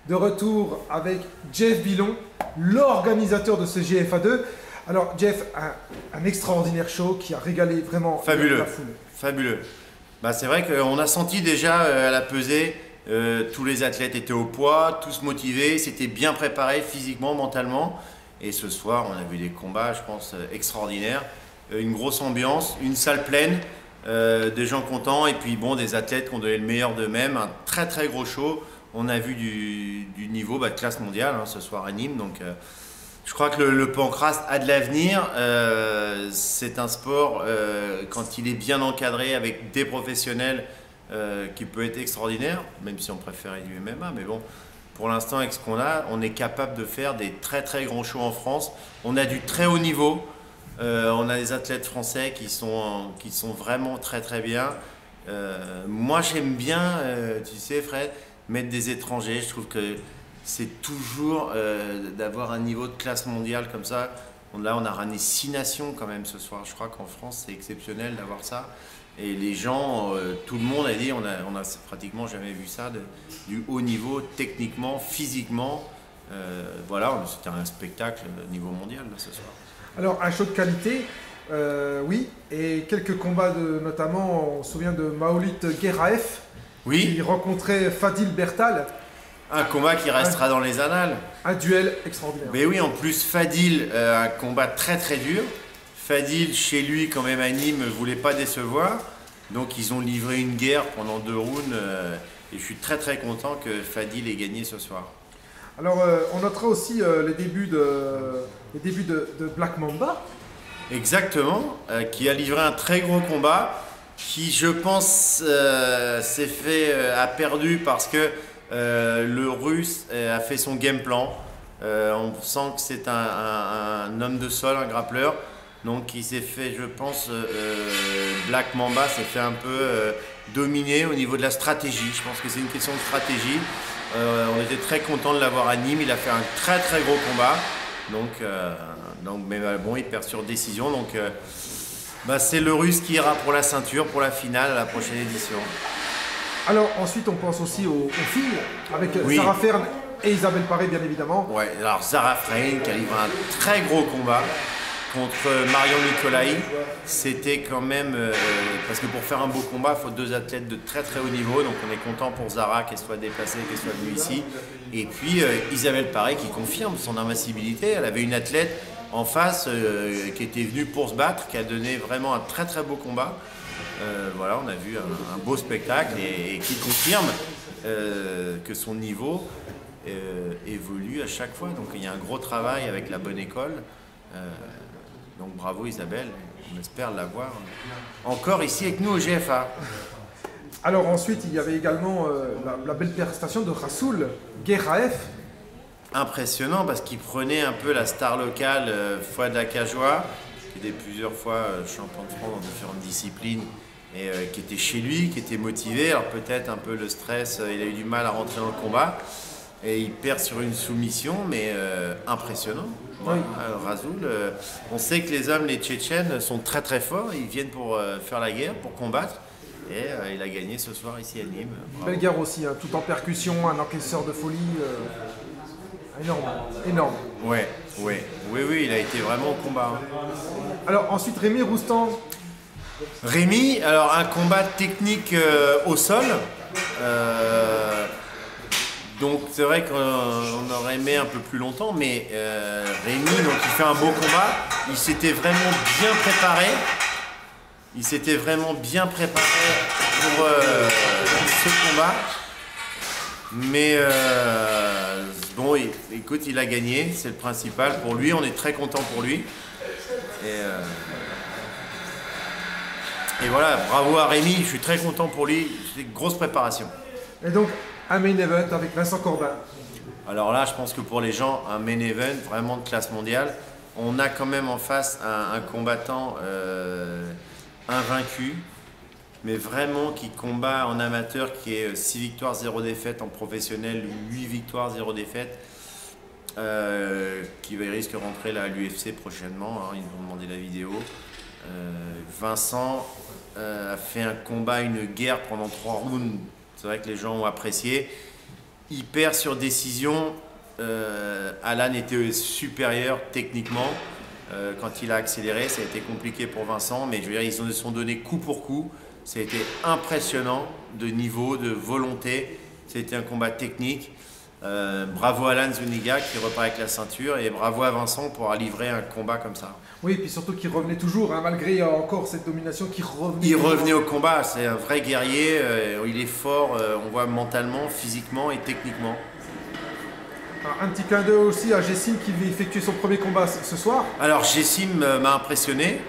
de retour avec Jeff Billon, l'organisateur de ce GFA2. Alors Jeff, un extraordinaire show qui a régalé vraiment Fabuleux, la foule. fabuleux. Bah, c'est vrai qu'on a senti déjà à la pesée, tous les athlètes étaient au poids, tous motivés, c'était bien préparé physiquement, mentalement. Et ce soir, on a vu des combats, je pense, extraordinaires. Une grosse ambiance, une salle pleine, des gens contents et puis bon, des athlètes qui ont donné le meilleur d'eux-mêmes. Un très très gros show. On a vu du niveau de classe mondiale ce soir à Nîmes. Donc, je crois que le pancrace a de l'avenir. C'est un sport, quand il est bien encadré avec des professionnels, qui peut être extraordinaire, même si on préférait du MMA. Mais bon, pour l'instant, avec ce qu'on a, on est capable de faire des très très grands shows en France. On a du très haut niveau. On a des athlètes français qui sont vraiment très très bien. Moi, j'aime bien, tu sais, Fred, mettre des étrangers. Je trouve que c'est toujours d'avoir un niveau de classe mondiale comme ça. Là, on a ramené 6 nations quand même ce soir. Je crois qu'en France, c'est exceptionnel d'avoir ça. Et les gens, tout le monde a dit, on a pratiquement jamais vu ça, du haut niveau, techniquement, physiquement. Voilà, c'était un spectacle niveau mondial là, ce soir. Alors un show de qualité, oui, et quelques combats, notamment on se souvient de Maoulit Gueraev, oui, qui rencontrait Fadil Bertal. Un combat qui restera dans les annales. Un duel extraordinaire. Mais oui, en plus Fadil, un combat très très dur. Fadil, chez lui, quand même à Nîmes, ne voulait pas décevoir. Donc ils ont livré une guerre pendant 2 rounds. Et je suis très très content que Fadil ait gagné ce soir. Alors on notera aussi les débuts de Black Mamba. Exactement, qui a livré un très gros combat, qui je pense a perdu parce que le Russe a fait son game plan. On sent que c'est un homme de sol, un grappleur. Donc il s'est fait, je pense, Black Mamba s'est fait un peu dominer au niveau de la stratégie. Je pense que c'est une question de stratégie. On était très content de l'avoir à Nîmes. Il a fait un très très gros combat. Mais bon, il perd sur décision. Donc c'est le Russe qui ira pour la ceinture, pour la finale à la prochaine édition. Alors ensuite, on pense aussi aux filles, avec Zara Fern et Isabelle Paré, bien évidemment. Ouais, alors Zara Fern qui a livré un très gros combat contre Marion Nicolai. C'était quand même, parce que pour faire un beau combat, il faut 2 athlètes de très très haut niveau. Donc on est content pour Zara qu'elle soit déplacée, qu'elle soit venue ici. Et puis Isabelle Paré qui confirme son invincibilité. Elle avait une athlète en face qui était venue pour se battre, qui a donné vraiment un très très beau combat. Voilà, on a vu un beau spectacle et qui confirme que son niveau évolue à chaque fois. Donc il y a un gros travail avec la bonne école. Donc bravo Isabelle, on espère l'avoir encore ici avec nous au GFA. Alors ensuite, il y avait également la belle prestation de Rassoul Gueraev. Impressionnant parce qu'il prenait un peu la star locale Fouad Akajoua, qui était plusieurs fois champion de France dans différentes disciplines et qui était chez lui, qui était motivé. Alors peut-être un peu le stress, il a eu du mal à rentrer dans le combat et il perd sur une soumission, mais impressionnant. Voilà, Rassoul, on sait que les hommes, les Tchétchènes, sont très très forts, ils viennent pour faire la guerre, pour combattre. Et il a gagné ce soir ici à Nîmes. Bravo. Belle guerre aussi, tout en percussion, un encaisseur de folie. Énorme, énorme. Oui, il a été vraiment au combat. Alors ensuite, Rémi Roustan. Rémi, alors un combat technique au sol. Donc c'est vrai qu'on aurait aimé un peu plus longtemps, mais Rémi, donc, il fait un beau combat. Il s'était vraiment bien préparé. Pour ce combat. Mais bon, écoute, il a gagné, c'est le principal. Pour lui, on est très content pour lui. Et voilà, bravo à Rémi, je suis très content pour lui. C'est une grosse préparation. Et donc, un main event avec Vincent Corbin. Alors là, je pense que pour les gens, un main event vraiment de classe mondiale. On a quand même en face un combattant invaincu, mais vraiment qui combat en amateur, qui est 6 victoires, 0 défaite, en professionnel 8 victoires, 0 défaite, qui risque de rentrer là, à l'UFC prochainement, ils nous ont demandé la vidéo. Vincent a fait un combat, une guerre pendant 3 rounds, c'est vrai que les gens ont apprécié. il perd sur décision. Alan était supérieur techniquement. Quand il a accéléré, ça a été compliqué pour Vincent, mais je veux dire, ils se sont donnés coup pour coup. Ça a été impressionnant de niveau, de volonté. C'était un combat technique. Bravo à Alan Zuniga qui repart avec la ceinture et bravo à Vincent pour livrer un combat comme ça. Oui, et puis surtout qu'il revenait toujours, hein, malgré encore cette domination, qu'il revenait. Il revenait au combat, c'est un vrai guerrier, il est fort, on voit mentalement, physiquement et techniquement. Un petit clin d'œil aussi à Jessim qui va effectuer son premier combat ce soir. Alors Jessim m'a impressionné,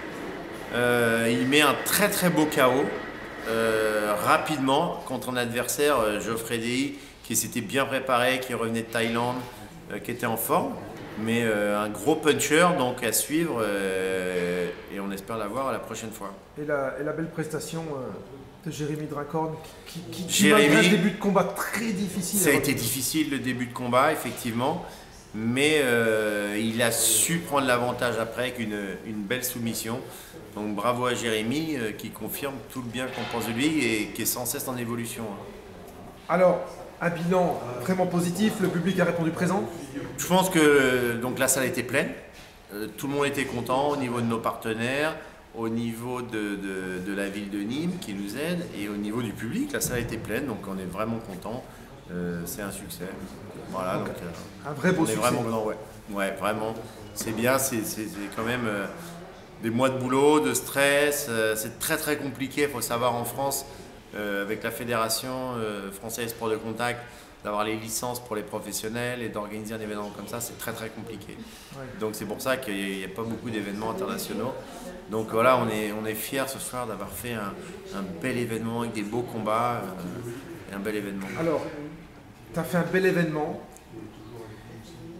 il met un très très beau KO rapidement contre un adversaire, Geoffrey Dei, qui s'était bien préparé, qui revenait de Thaïlande, qui était en forme. Mais un gros puncher donc à suivre et on espère l'avoir à la prochaine fois. Et la belle prestation de Jérémy Dracorn qui Jérémy, malgré un début de combat très difficile. Ça a été difficile le début de combat effectivement, mais il a su prendre l'avantage après avec une belle soumission. Donc bravo à Jérémy qui confirme tout le bien qu'on pense de lui et qui est sans cesse en évolution. Alors, un bilan vraiment positif, le public a répondu présent. Je pense que donc la salle était pleine, tout le monde était content au niveau de nos partenaires, au niveau de la ville de Nîmes qui nous aide et au niveau du public, la salle était pleine, donc on est vraiment content. C'est un succès. Voilà, donc, un vrai beau succès. Vraiment, ouais, vraiment. C'est bien, c'est quand même des mois de boulot, de stress. C'est très très compliqué, il faut savoir en France. Avec la fédération française sport de contact, d'avoir les licences pour les professionnels et d'organiser un événement comme ça, c'est très très compliqué. Ouais. Donc c'est pour ça qu'il n'y a pas beaucoup d'événements internationaux. Donc voilà, on est fiers ce soir d'avoir fait un bel événement avec des beaux combats et un bel événement. Alors, tu as fait un bel événement.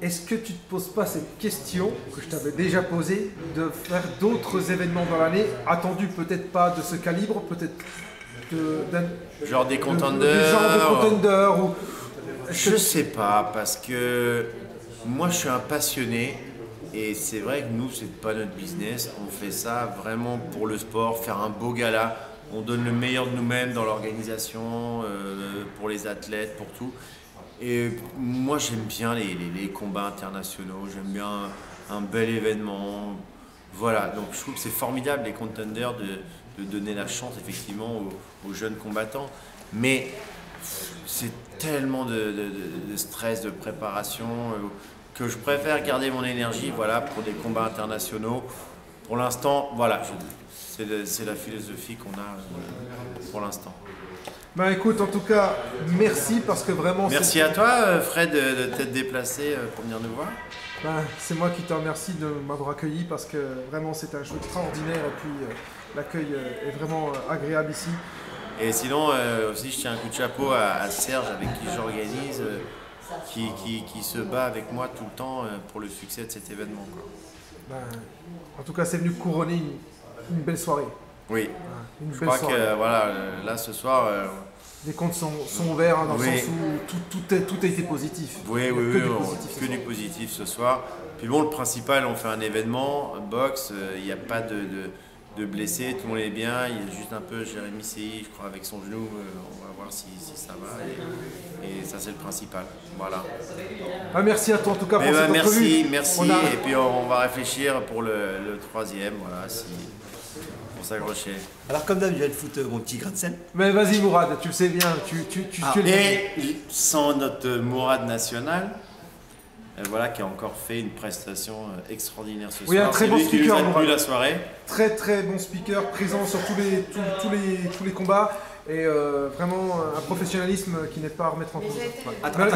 Est-ce que tu ne te poses pas cette question que je t'avais déjà posée de faire d'autres événements dans l'année, attendus peut-être pas de ce calibre, peut-être genre des contenders, ou... Je sais pas, parce que moi je suis un passionné et c'est vrai que nous c'est pas notre business, on fait ça vraiment pour le sport, faire un beau gala, on donne le meilleur de nous-mêmes dans l'organisation, pour les athlètes, pour tout. Et moi j'aime bien les combats internationaux, j'aime bien un bel événement, voilà, donc je trouve que c'est formidable les contenders de donner la chance effectivement aux jeunes combattants, mais c'est tellement de stress, de préparation que je préfère garder mon énergie voilà, pour des combats internationaux. Pour l'instant, voilà, c'est la philosophie qu'on a pour l'instant. Ben écoute, en tout cas, merci parce que vraiment... Merci à toi Fred de t'être déplacé pour venir nous voir. Ben, c'est moi qui te remercie de m'avoir accueilli parce que vraiment c'est un show extraordinaire et puis l'accueil est vraiment agréable ici. Et sinon aussi je tiens un coup de chapeau à Serge avec qui j'organise, qui se bat avec moi tout le temps pour le succès de cet événement. Quoi. Ben, en tout cas c'est venu couronner une belle soirée. Oui, je crois que voilà, là ce soir... les comptes sont ouverts hein, dans le sens où tout a été positif. Oui, que du positif ce soir. Puis bon, le principal, on fait un événement, boxe, il n'y a pas de blessés, tout le monde est bien. Il y a juste un peu Jérémy Sei, je crois, avec son genou. On va voir si ça va. Et ça, c'est le principal. Voilà. Ah, merci à toi en tout cas pour cette entrevue. Merci. Et puis on va réfléchir pour le troisième. Voilà, pour s'accrocher. Alors comme d'hab, je vais te foutre mon petit grain de sel. Mais vas-y Mourad, tu le sais bien, tu es le... Et sans notre Mourad national, voilà, qui a encore fait une prestation extraordinaire ce soir. Oui, un très bon speaker. Qui nous a tenu la soirée. Très très bon speaker, présent sur tous les combats. Et vraiment un professionnalisme qui n'est pas à remettre en cause.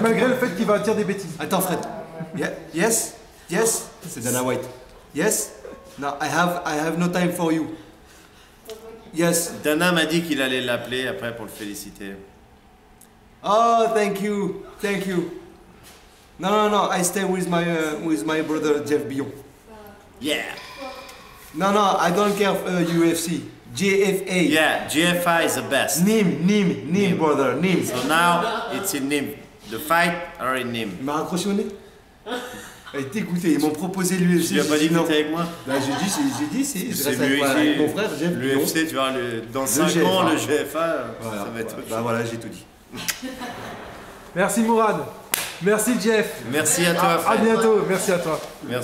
Malgré le fait qu'il va dire des bêtises. Attends Fred. Yes. C'est Dana White. Yes. No, I have no time for you. Yes. Dana m'a dit qu'il allait l'appeler après pour le féliciter. Oh, thank you. No. I stay with my brother Jeff Billon. Yeah. No, I don't care UFC. JFA. Yeah, GFI is the best. Nîmes, brother, Nîmes. So now it's in Nîmes. The fight are in Nîmes. Il m'a raccroché au nez. Il est dégoûté, ils m'ont proposé l'UFC. Tu n'as pas dit que t'étais avec moi? Bah, j'ai dit, je reste mieux avec mon frère Jeff Billon. L'UFC, tu vois, dans 5 ans, le GFA, ça va être... Bah voilà, j'ai tout dit. Merci Mourad. Merci Jeff. Merci à toi, À Fred. bientôt. Merci à toi. Merci.